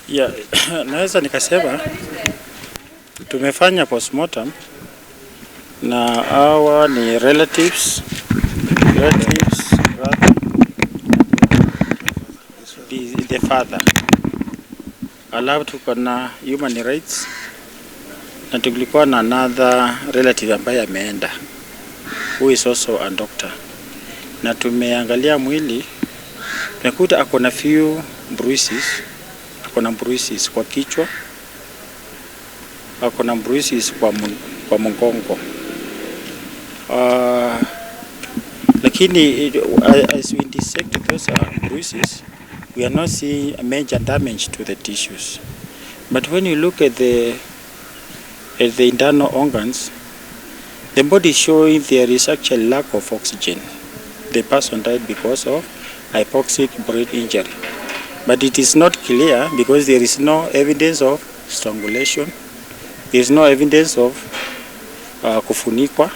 Yeah, naweza nikasema tumefanya postmortem na hawa ni relatives rather the father. Alafu tuko na human rights na tulikuwa na another relative ambaye ameenda who is also a doctor, na tumeangalia mwili tumekuta akona few bruises. Akona bruises kwa kichwa, akona bruises kwa mgongo. Lakini as we dissect those bruises, we are not seeing a major damage to the tissues. But when you look at the internal organs, the body is showing there is actually lack of oxygen. The person died because of hypoxic brain injury. But it is not clear because there is no evidence of strangulation. There is no evidence of kufunikwa.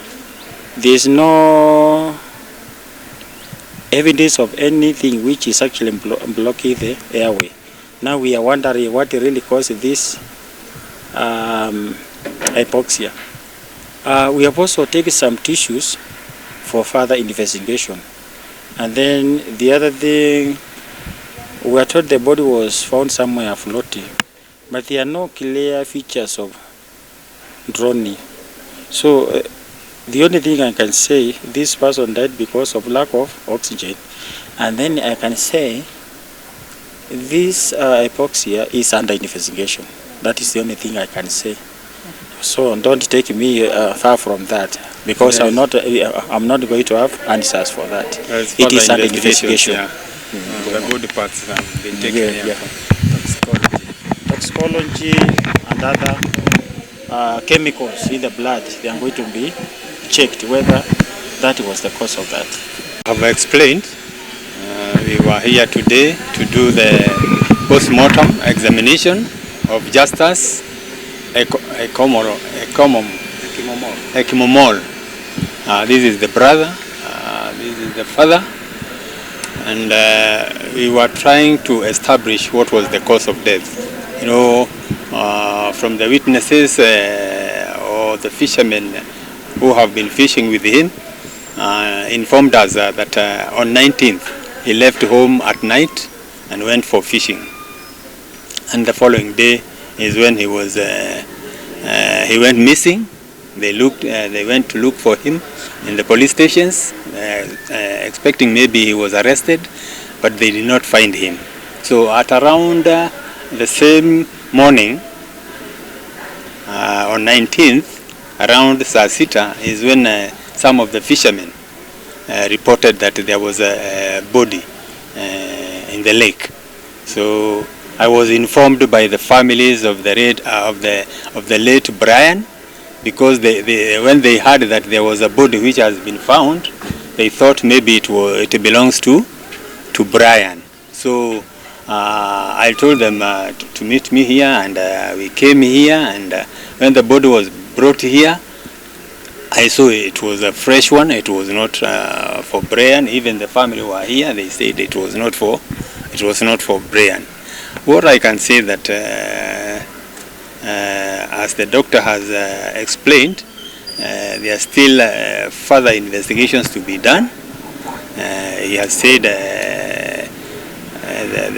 There is no evidence of anything which is actually blocking the airway. Now we are wondering what really caused this hypoxia. We have also taken some tissues for further investigation. And then the other thing, we are told the body was found somewhere floating, but there are no clear features of drowning. So the only thing I can say, this person died because of lack of oxygen, and then I can say this hypoxia is under investigation. That is the only thing I can say. So don't take me far from that, because I'm not going to have answers for that. It is under investigation. Yeah. The body parts have been taken here. Toxicology and other chemicals in the blood, they are going to be checked whether that was the cause of that. I have explained. We were here today to do the post-mortem examination of Justus Ekimomol. This is the brother, this is the father, and we were trying to establish what was the cause of death. You know, from the witnesses or the fishermen who have been fishing with him, informed us that on 19th he left home at night and went for fishing, and the following day is when he was he went missing. They went to look for him in the police stations, expecting maybe he was arrested, but they did not find him. So at around the same morning, on 19th, around saa sita, is when some of the fishermen reported that there was a body in the lake. So I was informed by the families of the late Brian, because when they heard that there was a body which has been found, they thought maybe it belongs to Brian. So I told them to meet me here, and we came here, and when the body was brought here, I saw it was a fresh one. It was not for Brian. Even the family who were here, they said it was not for Brian. What I can say that as the doctor has explained, there are still further investigations to be done. He has said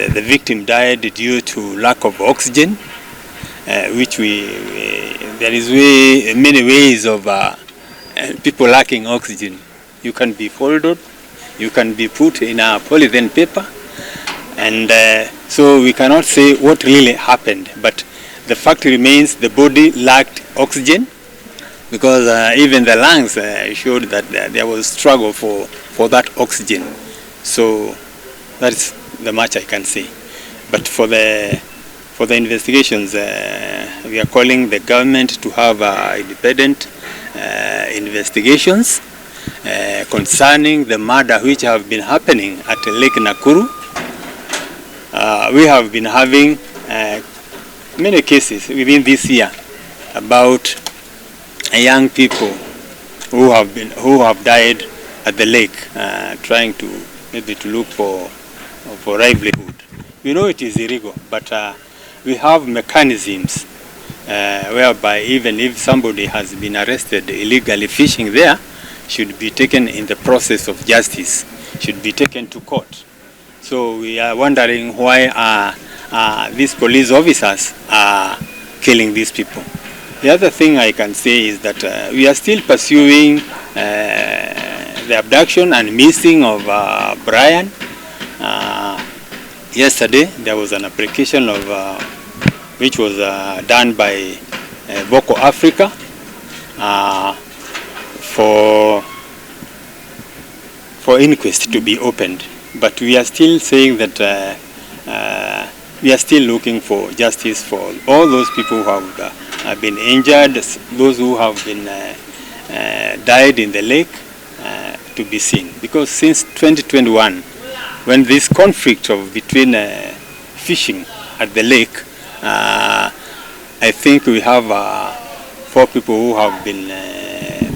the victim died due to lack of oxygen, which there is many ways of people lacking oxygen. You can be folded, you can be put in a polythene paper, and so we cannot say what really happened, but the fact remains the body lacked oxygen, because even the lungs showed that there was struggle for that oxygen. So that's the much I can say. But for the investigations, we are calling the government to have independent investigations concerning the murder which have been happening at Lake Nakuru. We have been having many cases within this year about young people who have died at the lake, trying to maybe to look for livelihood. We know it is illegal, but we have mechanisms whereby even if somebody has been arrested illegally fishing there, should be taken in the process of justice, should be taken to court. So we are wondering why these police officers are killing these people. The other thing I can say is that we are still pursuing the abduction and missing of Brian. Yesterday there was an application of which was done by Boko Africa for inquest to be opened, but we are still saying that we are still looking for justice for all those people who have been injured, those who have been died in the lake, to be seen. Because since 2021, when this conflict between fishing at the lake, I think we have 4 people who have been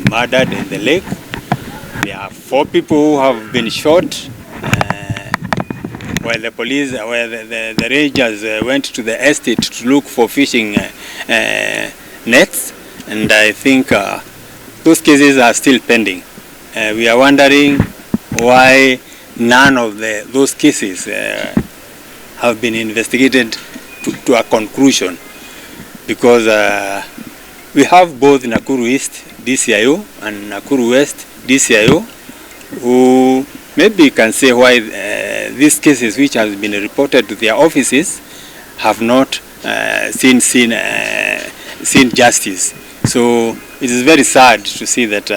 murdered in the lake. There are 4 people who have been shot while the police, while the rangers went to the estate to look for fishing nets, and I think those cases are still pending. We are wondering why none of those cases have been investigated to a conclusion, because we have both Nakuru East DCIO and Nakuru West DCIO, who maybe can say why these cases which has been reported to their offices have not seen justice. So it is very sad to see that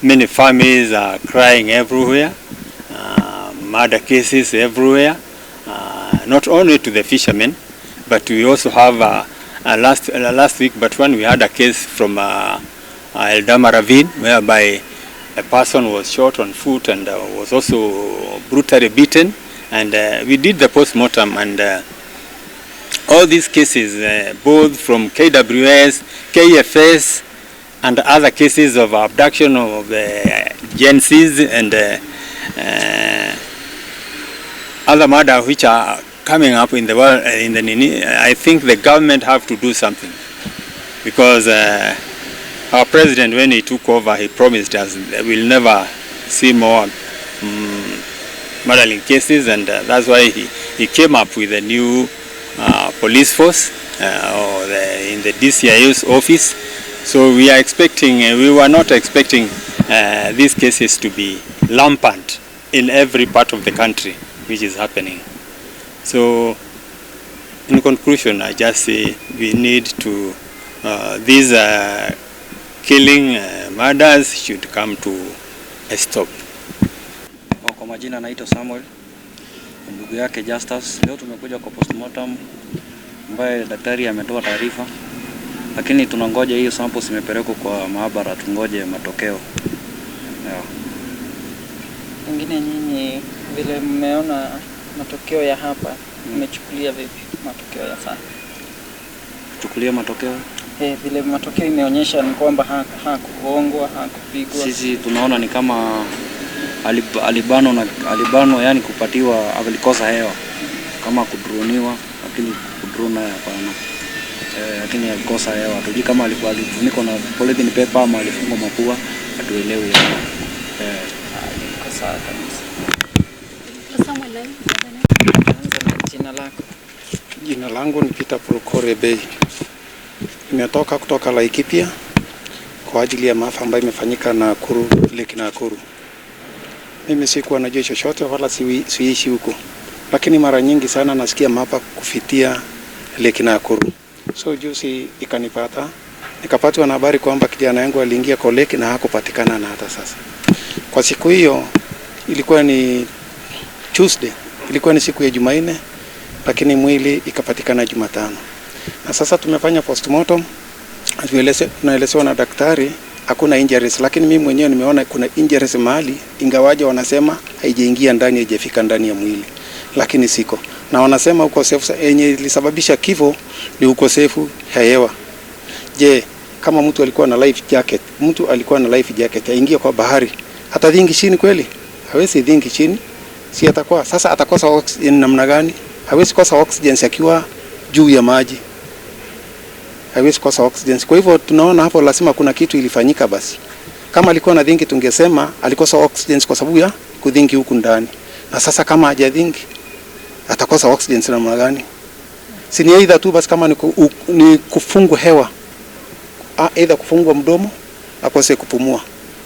many families are crying everywhere, murder cases everywhere, not only to the fishermen, but we also have last week, but when we had a case from Eldama Ravine, whereby a person was shot on foot and was also brutally beaten, and we did the post-mortem, and all these cases, both from KWS, KFS, and other cases of abduction of the GNCs and other murders which are coming up in the world, I think the government have to do something, because our president, when he took over, he promised us that we'll never see more murdering cases, and that's why he came up with a new police force in the DCIO's office. So we are expecting, we were not expecting these cases to be rampant in every part of the country, which is happening. So in conclusion, I just say we need to, these killing murders should come to a stop. Kwa majina naitwa Samuel, ndugu yake Justus. Leo tumekuja kwa postmortem ambaye daktari ametoa taarifa, lakini tunangoja hiyo samples imepelekwa kwa maabara, tungoje matokeo. Wengine nyinyi vile mmeona matokeo ya hapa, mmechukulia vipi matokeo ya sana? Chukulia matokeo? Vile matokeo imeonyesha ni kwamba hakuongwa, hakupigwa. Sisi tunaona ni kama alibano, yani kupatiwa, alikosa hewa, kama kudroniwa, lakini kudrona hapana. Lakini alikosa hewa. Tujui kama alikuwa alifunikwa na polythene paper ama alifungwa mapua, hatuelewi. Kosa kabisa. Jina lako? Jina langu ni Peter Prokore Bay. Nimetoka kutoka Laikipia kwa ajili ya maafa ambayo imefanyika Nakuru, Lake Nakuru. Mimi sikuwa najua chochote wala siishi huko, lakini mara nyingi sana nasikia maafa kufitia Lake Nakuru. So juzi ikanipata, nikapatwa na habari kwamba kijana yangu aliingia kwa lake na hakupatikana na hata sasa. Kwa siku hiyo ilikuwa ni Tuesday, ilikuwa ni siku ya Jumanne, lakini mwili ikapatikana Jumatano. Na sasa tumefanya postmortem, tunaelezewa na daktari hakuna injuries, lakini mimi mwenyewe nimeona kuna injuries mahali, ingawaje wanasema haijaingia ndani, haijafika ndani ya mwili, lakini siko. Na wanasema ukosefu yenye ilisababisha kifo ni ukosefu ya hewa. Je, kama mtu alikuwa na life jacket, aingia kwa bahari, hata dhingi chini kweli? Hawezi dhingi chini. Si atakuwa sasa atakosa oxygen namna gani? Hawezi kosa oxygen akiwa juu ya maji, haiwezi kosa oxygen. Kwa hivyo tunaona hapo lazima kuna kitu ilifanyika. Basi kama alikuwa na dhingi, tungesema alikosa oxygen kwa sababu ya kudhingi huku ndani, na sasa kama hajadhingi atakosa oxygen namna gani? Si ni aidha tu basi kama ni kufungwa hewa, aidha kufungwa mdomo akose kupumua,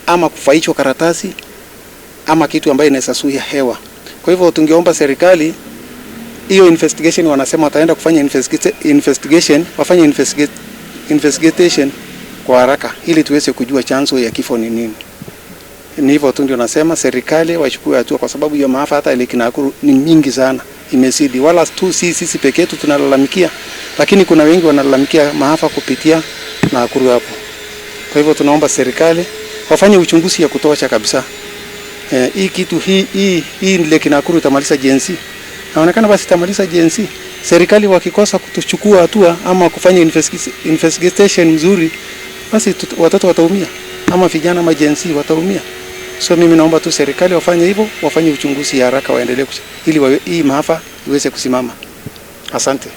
ama kufaishwa karatasi, ama kitu ambayo inaweza zuia hewa. Kwa hivyo tungeomba serikali hiyo investigation, wanasema wataenda kufanya investigation, wafanye investigation kwa haraka ili tuweze kujua chanzo ya kifo ni nini. Ni hivyo tu ndio nasema serikali wachukue hatua, kwa sababu ya maafa hata ile Nakuru ni mingi sana, imezidi. Wala tu sisi pekee yetu tunalalamikia, lakini kuna wengi wanalalamikia maafa kupitia Nakuru hapo. Kwa hivyo tunaomba serikali wafanye uchunguzi ya kutosha kabisa. Hii kitu hii ile Nakuru itamaliza jenzi. Naonekana basi itamaliza jenzi. Serikali wakikosa kutuchukua hatua ama kufanya investigation mzuri, basi watoto wataumia, ama vijana ama jenzi wataumia. So mimi naomba tu serikali wafanye hivyo, wafanye uchunguzi haraka, waendelee ili hii maafa iweze kusimama. Asante.